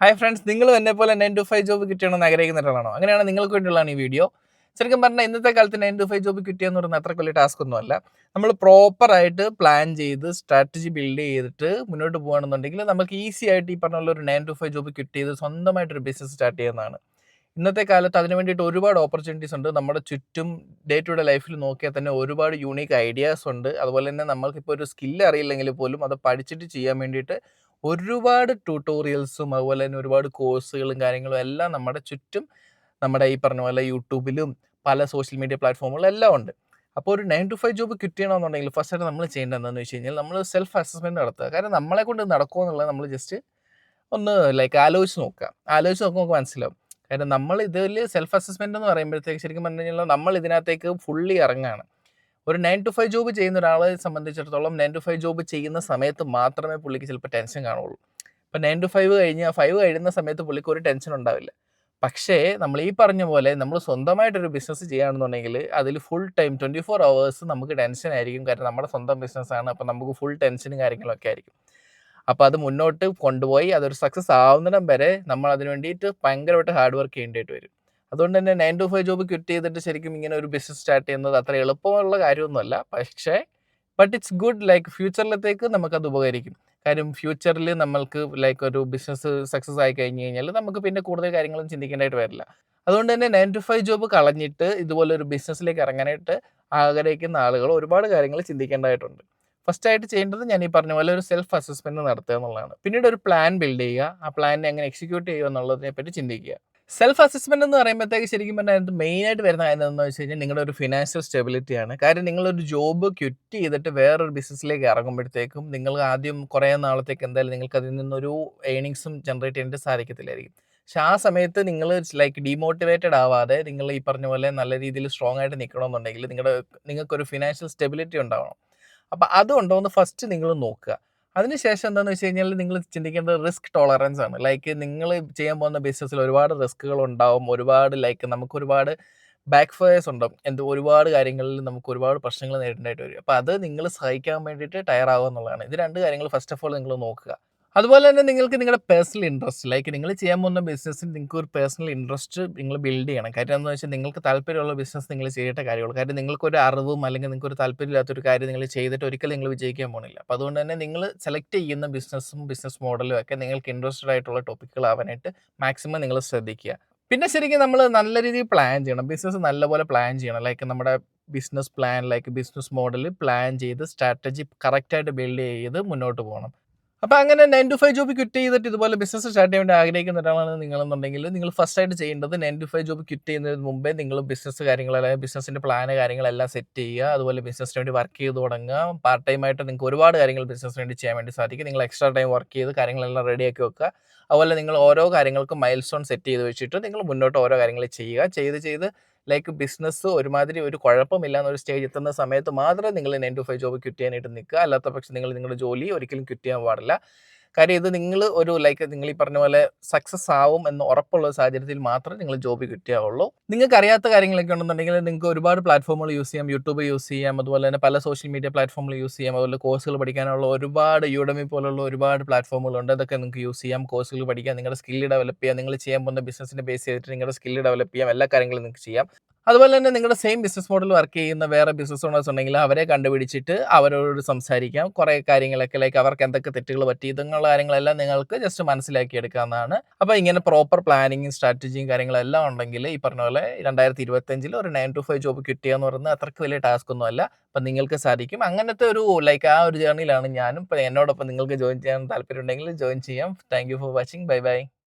Hi friends, നിങ്ങളും എന്നെപ്പോലെ 9 to 5 job കിട്ടണമെന്ന് ആഗ്രഹിക്കുന്ന ഒരാളാണോ? അങ്ങനെയാണ് നിങ്ങൾക്ക് വേണ്ടിയുള്ളതാണ് ഈ വീഡിയോ. ശരിക്കും പറഞ്ഞാൽ ഇന്നത്തെ കാലത്ത് 9 to 5 ജോബ് കിട്ടുക എന്ന് പറയുന്നത് അത്ര വലിയ ടാസ്ക് ഒന്നുമല്ല. നമ്മൾ പ്രോപ്പറായിട്ട് പ്ലാൻ ചെയ്ത് സ്ട്രാറ്റജി ബിൽഡ് ചെയ്തിട്ട് മുന്നോട്ട് പോകുകയാണെന്നുണ്ടെങ്കിൽ നമുക്ക് ഈസി ആയിട്ട് ഈ പറഞ്ഞ പോലെ ഒരു 9 to 5 ജോബ് കിട്ടിയത് സ്വന്തമായിട്ടൊരു ബിസിനസ് സ്റ്റാർട്ട് ചെയ്യുന്നതാണ്. ഇന്നത്തെ കാലത്ത് അതിന് വേണ്ടിയിട്ട് ഒരുപാട് ഓപ്പർച്യൂണിറ്റീസ് ഉണ്ട്. നമ്മുടെ ചുറ്റും ഡേ ടു ഡേ ലൈഫിൽ നോക്കിയാൽ തന്നെ ഒരുപാട് യൂണീക്ക് ഐഡിയാസ് ഉണ്ട്. അതുപോലെ തന്നെ നമ്മൾക്കിപ്പോൾ ഒരു സ്കില്ല് അറിയില്ലെങ്കിൽ പോലും അത് പഠിച്ചിട്ട് ചെയ്യാൻ വേണ്ടിയിട്ട് ഒരുപാട് ട്യൂട്ടോറിയൽസും അതുപോലെ തന്നെ ഒരുപാട് കോഴ്സുകളും കാര്യങ്ങളും എല്ലാം നമ്മുടെ ചുറ്റും നമ്മുടെ ഈ പറഞ്ഞ പോലെ യൂട്യൂബിലും പല സോഷ്യൽ മീഡിയ പ്ലാറ്റ്ഫോമുകളും എല്ലാം ഉണ്ട്. അപ്പോൾ ഒരു 9 to 5 ജോബ് കിട്ടണമെന്നുണ്ടെങ്കിൽ ഫസ്റ്റായിട്ട് നമ്മൾ ചെയ്യേണ്ടത് എന്താണെന്ന് വെച്ച് കഴിഞ്ഞാൽ നമ്മൾ സെൽഫ് അസസ്മെൻറ്റ് നടത്തുക. കാരണം നമ്മളെ കൊണ്ട് നടക്കുമോ എന്നുള്ളത് നമ്മൾ ജസ്റ്റ് ഒന്ന് ആലോചിച്ച് നോക്കുക. ആലോചിച്ച് നോക്കുമ്പോൾ നമുക്ക് മനസ്സിലാവും. കാരണം നമ്മൾ ഇതിൽ സെൽഫ് അസസ്മെൻ്റ് എന്ന് പറയുമ്പോഴത്തേക്ക് ശരിക്കും പറഞ്ഞു കഴിഞ്ഞാൽ നമ്മൾ ഇതിനകത്തേക്ക് ഫുള്ളി ഇറങ്ങുകയാണ്. ഒരു 9 to 5 ജോബ് ചെയ്യുന്ന ഒരാളെ സംബന്ധിച്ചിടത്തോളം 9 to 5 ജോബ് ചെയ്യുന്ന സമയത്ത് മാത്രമേ പുള്ളിക്ക് ചിലപ്പോൾ ടെൻഷൻ കാണുള്ളൂ. ഇപ്പോൾ 9 to 5 കഴിഞ്ഞ് 5 കഴിയുന്ന സമയത്ത് പുള്ളിക്ക് ഒരു ടെൻഷൻ ഉണ്ടാവില്ല. പക്ഷേ നമ്മൾ ഈ പറഞ്ഞ പോലെ നമ്മൾ സ്വന്തമായിട്ടൊരു ബിസിനസ് ചെയ്യുകയാണെന്നുണ്ടെങ്കിൽ അതിൽ ഫുൾ ടൈം 24 hours നമുക്ക് ടെൻഷൻ ആയിരിക്കും. കാരണം നമ്മുടെ സ്വന്തം ബിസിനസ്സാണ്. അപ്പോൾ നമുക്ക് ഫുൾ ടെൻഷനും കാര്യങ്ങളൊക്കെ ആയിരിക്കും. അപ്പോൾ അത് മുന്നോട്ട് കൊണ്ടുപോയി അതൊരു സക്സസ് ആവുന്നിടം വരെ നമ്മൾ അതിന് വേണ്ടിയിട്ട് ഭയങ്കരമായിട്ട് ഹാർഡ് വർക്ക് ചെയ്യേണ്ടതായിട്ട് വരും. അതുകൊണ്ട് തന്നെ 9 to 5 ജോബ് ക്വിറ്റ് ചെയ്തിട്ട് ശരിക്കും ഇങ്ങനെ ഒരു ബിസിനസ് സ്റ്റാർട്ട് ചെയ്യുന്നത് അത്ര എളുപ്പമുള്ള കാര്യമൊന്നുമല്ല. പക്ഷേ ഇറ്റ്സ് ഗുഡ്, ലൈക്ക് ഫ്യൂച്ചറിലത്തേക്ക് നമുക്കത് ഉപകരിക്കും. കാര്യം ഫ്യൂച്ചറിൽ നമ്മൾക്ക് ലൈക്ക് ഒരു ബിസിനസ് സക്സസ് ആയി കഴിഞ്ഞ് കഴിഞ്ഞാൽ നമുക്ക് പിന്നെ കൂടുതൽ കാര്യങ്ങളും ചിന്തിക്കേണ്ടതായിട്ട് വരില്ല. അതുകൊണ്ട് തന്നെ 9 to 5 ജോബ് കളഞ്ഞിട്ട് ഇതുപോലെ ഒരു ബിസിനസ്സിലേക്ക് ഇറങ്ങാനായിട്ട് ആഗ്രഹിക്കുന്ന ആളുകൾ ഒരുപാട് കാര്യങ്ങൾ ചിന്തിക്കേണ്ടതായിട്ടുണ്ട്. ഫസ്റ്റായിട്ട് ചെയ്യേണ്ടത് ഞാൻ ഈ പറഞ്ഞ പോലെ ഒരു സെൽഫ് അസസ്മെൻറ്റ് നടത്തുക എന്നുള്ളതാണ്. പിന്നീട് ഒരു പ്ലാൻ ബിൽഡ് ചെയ്യുക. ആ പ്ലാനിനെ എങ്ങനെ എക്സിക്യൂട്ട് ചെയ്യുക എന്നുള്ളതിനെ പറ്റി ചിന്തിക്കുക. സെൽഫ് അസസ്മെന്റ് എന്ന് പറയുമ്പോഴത്തേക്ക് ശരിക്കും പറഞ്ഞാൽ അതിനകത്ത് മെയിനായിട്ട് വരുന്ന കാര്യം എന്താണെന്ന് വെച്ച് കഴിഞ്ഞാൽ നിങ്ങളുടെ ഒരു ഫിനാൻഷ്യൽ സ്റ്റെബിലിറ്റിയാണ്. കാര്യം നിങ്ങളൊരു ജോബ് ക്വിറ്റ് ചെയ്തിട്ട് വേറൊരു ബിസിനസ്സിലേക്ക് ഇറങ്ങുമ്പോഴത്തേക്കും നിങ്ങൾ ആദ്യം കുറേ നാളത്തേക്ക് എന്തായാലും നിങ്ങൾക്ക് അതിൽ നിന്നൊരു ഏണിങ്സും ജനറേറ്റ് ചെയ്യാനായിട്ട് സാധിക്കത്തില്ലായിരിക്കും. പക്ഷെ ആ സമയത്ത് നിങ്ങൾ ലൈക്ക് ഡീമോട്ടിവേറ്റഡ് ആവാതെ നിങ്ങൾ ഈ പറഞ്ഞ പോലെ നല്ല രീതിയിൽ സ്ട്രോങ് ആയിട്ട് നിൽക്കണമെന്നുണ്ടെങ്കിൽ നിങ്ങൾക്കൊരു ഫിനാൻഷ്യൽ സ്റ്റെബിലിറ്റി ഉണ്ടാവണം. അപ്പോൾ അതുണ്ടോ എന്ന് ഫസ്റ്റ് നിങ്ങൾ നോക്കുക. അതിനുശേഷം എന്താണെന്ന് വെച്ച് കഴിഞ്ഞാൽ നിങ്ങൾ ചിന്തിക്കേണ്ടത് റിസ്ക് ടോളറൻസ് ആണ്. ലൈക്ക് നിങ്ങൾ ചെയ്യാൻ പോകുന്ന ബിസിനസ്സിൽ ഒരുപാട് റിസ്ക്കുകൾ ഉണ്ടാവും. ഒരുപാട് ലൈക്ക് നമുക്കൊരുപാട് ബാക്ക് ഫയേഴ്സ് ഉണ്ടാവും. ഒരുപാട് കാര്യങ്ങളിൽ നമുക്ക് ഒരുപാട് പ്രശ്നങ്ങൾ നേരിടേണ്ടതായിട്ട് വരും. അപ്പോൾ അത് നിങ്ങൾ സഹിക്കാൻ വേണ്ടിയിട്ട് തയ്യാറാവുക എന്നുള്ളതാണ്. ഇത് 2 കാര്യങ്ങൾ ഫസ്റ്റ് ഓഫ് ഓൾ നിങ്ങൾ നോക്കുക. അതുപോലെ തന്നെ നിങ്ങൾക്ക് നിങ്ങളുടെ പേഴ്സണൽ ഇൻട്രസ്റ്റ്, ലൈക്ക് നിങ്ങൾ ചെയ്യാൻ പോകുന്ന ബിസിനസ്സിൽ നിങ്ങൾക്ക് ഒരു പേഴ്സണൽ ഇൻട്രസ്റ്റ് നിങ്ങൾ ബിൽഡ് ചെയ്യണം. കാര്യം എന്താണെന്ന് വെച്ചാൽ നിങ്ങൾക്ക് താല്പര്യമുള്ള ബിസിനസ് നിങ്ങൾ ചെയ്യേണ്ട കാര്യമുള്ളൂ. കാര്യം നിങ്ങൾക്കൊരു അറിവും അല്ലെങ്കിൽ നിങ്ങൾക്കൊരു താല്പര്യമില്ലാത്തൊരു കാര്യം നിങ്ങൾ ചെയ്തിട്ട് ഒരിക്കലും നിങ്ങൾ വിജയിക്കാൻ പോകുന്നില്ല. അപ്പോൾ അതുകൊണ്ട് തന്നെ നിങ്ങൾ സെലക്ട് ചെയ്യുന്ന ബിസിനസ്സും ബിസിനസ് മോഡലും ഒക്കെ നിങ്ങൾക്ക് ഇൻട്രസ്റ്റഡ് ആയിട്ടുള്ള ടോപ്പിക്കുകളാവാനായിട്ട് മാക്സിമം നിങ്ങൾ ശ്രദ്ധിക്കുക. പിന്നെ ശരിക്കും നമ്മൾ നല്ല രീതിയിൽ പ്ലാൻ ചെയ്യണം. ബിസിനസ് നല്ലപോലെ പ്ലാൻ ചെയ്യണം. ലൈക്ക് നമ്മുടെ business plan, like business model plan ചെയ്ത് സ്ട്രാറ്റജി കറക്റ്റായിട്ട് ബിൽഡ് ചെയ്ത് മുന്നോട്ട് പോകണം. അപ്പോൾ അങ്ങനെ 9 to 5 ജോബ് ക്വിറ്റ് ചെയ്തിട്ട് ഇതുപോലെ ബിസിനസ് സ്റ്റാർട്ട് ചെയ്യാൻ വേണ്ടി ആഗ്രഹിക്കുന്ന ഒരാളാണ് നിങ്ങളെന്നുണ്ടെങ്കിൽ നിങ്ങൾ ഫസ്റ്റായിട്ട് ചെയ്യേണ്ടത് 9 to 5 ജോബ് ക്വിറ്റ് ചെയ്യുന്നതിന് മുമ്പേ നിങ്ങൾ ബിസിനസ് കാര്യങ്ങൾ അല്ലെങ്കിൽ ബിസിനസിൻ്റെ പ്ലാൻ കാര്യങ്ങളെല്ലാം സെറ്റ് ചെയ്യുക. അതുപോലെ ബിസിനസ്സിന് വേണ്ടി വർക്ക് ചെയ്ത് തുടങ്ങുക. പാർട്ട് ടൈം ആയിട്ട് നിങ്ങൾക്ക് ഒരുപാട് കാര്യങ്ങൾ ബിസിനസ്സിന് വേണ്ടി ചെയ്യാൻ വേണ്ടി സാധിക്കും. നിങ്ങൾ എക്സ്ട്രാ ടൈം വർക്ക് ചെയ്ത് കാര്യങ്ങളെല്ലാം റെഡിയാക്കി വെക്കുക. അതുപോലെ നിങ്ങൾ ഓരോ കാര്യങ്ങൾക്കും മൈൽ സ്റ്റോൺ സെറ്റ് ചെയ്ത് വെച്ചിട്ട് നിങ്ങൾ മുന്നോട്ട് ഓരോ കാര്യങ്ങൾ ചെയ്യുക. ചെയ്ത് ലൈക്ക് ബിസിനസ് ഒരുമാതിരി ഒരു കുഴപ്പമില്ല എന്നൊരു സ്റ്റേജ് എത്തുന്ന സമയത്ത് മാത്രമേ നിങ്ങൾ 9 to 5 ജോബ് ക്വിറ്റ് ചെയ്യാനായിട്ട് നിൽക്കുക. അല്ലാത്ത പക്ഷം നിങ്ങൾ നിങ്ങളുടെ ജോലി ഒരിക്കലും ക്വിറ്റ് ചെയ്യാൻ പാടില്ല. കാര്യം ഇത് നിങ്ങൾ ഒരു ലൈക്ക് നിങ്ങൾ ഈ പറഞ്ഞ പോലെ സക്സസ് ആവും എന്ന് ഉറപ്പുള്ള സാഹചര്യത്തിൽ മാത്രമേ നിങ്ങൾ ജോബ് ക്വിറ്റ് ചെയ്യാവുള്ളൂ. നിങ്ങൾക്ക് അറിയാത്ത കാര്യങ്ങളൊക്കെ ഉണ്ടെന്നുണ്ടെങ്കിൽ നിങ്ങൾക്ക് ഒരുപാട് പ്ലാറ്റ്ഫോമുകൾ യൂസ് ചെയ്യാം. യൂട്യൂബ് യൂസ് ചെയ്യാം. അതുപോലെ തന്നെ പല സോഷ്യൽ മീഡിയ പ്ലാറ്റ്ഫോമുകൾ യൂസ് ചെയ്യാം. അതുപോലെ കോഴ്സുകൾ പഠിക്കാനുള്ള ഒരുപാട് യൂഡമി പോലുള്ള ഒരുപാട് പ്ലാറ്റ്ഫോമുകളുണ്ട്. അതൊക്കെ നിങ്ങൾക്ക് യൂസ് ചെയ്യാം. കോഴ്സുകൾ പഠിക്കാം. നിങ്ങളുടെ സ്കില്ല് ഡെവലപ്പ് ചെയ്യാം. നിങ്ങൾ ചെയ്യാൻ പോകുന്ന ബിസിനസ്സിനെ ബേസ് ചെയ്തിട്ട് നിങ്ങളുടെ സ്കില്ല് ഡെവലപ്പ് ചെയ്യാം. എല്ലാ കാര്യങ്ങളും നിങ്ങൾക്ക് ചെയ്യാം. അതുപോലെ തന്നെ നിങ്ങളുടെ സെയിം ബിസിനസ് മോഡൽ വർക്ക് ചെയ്യുന്ന വേറെ ബിസിനസ് ഓണേഴ്സ് ഉണ്ടെങ്കിൽ അവരെ കണ്ടുപിടിച്ചിട്ട് അവരോട് സംസാരിക്കാം. കുറേ കാര്യങ്ങളൊക്കെ ലൈക്ക് അവർക്ക് എന്തൊക്കെ തെറ്റുകൾ പറ്റി ഇതുള്ള കാര്യങ്ങളെല്ലാം നിങ്ങൾക്ക് ജസ്റ്റ് മനസ്സിലാക്കിയെടുക്കാവുന്നതാണ്. അപ്പോൾ ഇങ്ങനെ പ്രോപ്പർ പ്ലാനിങ്ങും സ്ട്രാറ്റജിയും കാര്യങ്ങളെല്ലാം ഉണ്ടെങ്കിൽ ഈ പറഞ്ഞ പോലെ 2025 ഒരു 9 to 5 ജോബ് കിട്ടുക എന്ന് പറയുന്നത് അത്രയ്ക്ക് വലിയ ടാസ്ക് ഒന്നുമല്ല. അപ്പം നിങ്ങൾക്ക് സാധിക്കും. അങ്ങനത്തെ ഒരു ലൈക്ക് ആ ഒരു ജേർണിയിലാണ് ഞാനും. ഇപ്പോൾ എന്നോടൊപ്പം നിങ്ങൾക്ക് ജോയിൻ ചെയ്യാൻ താല്പര്യം ഉണ്ടെങ്കിൽ ജോയിൻ ചെയ്യാം. Thank you for watching. Bye bye.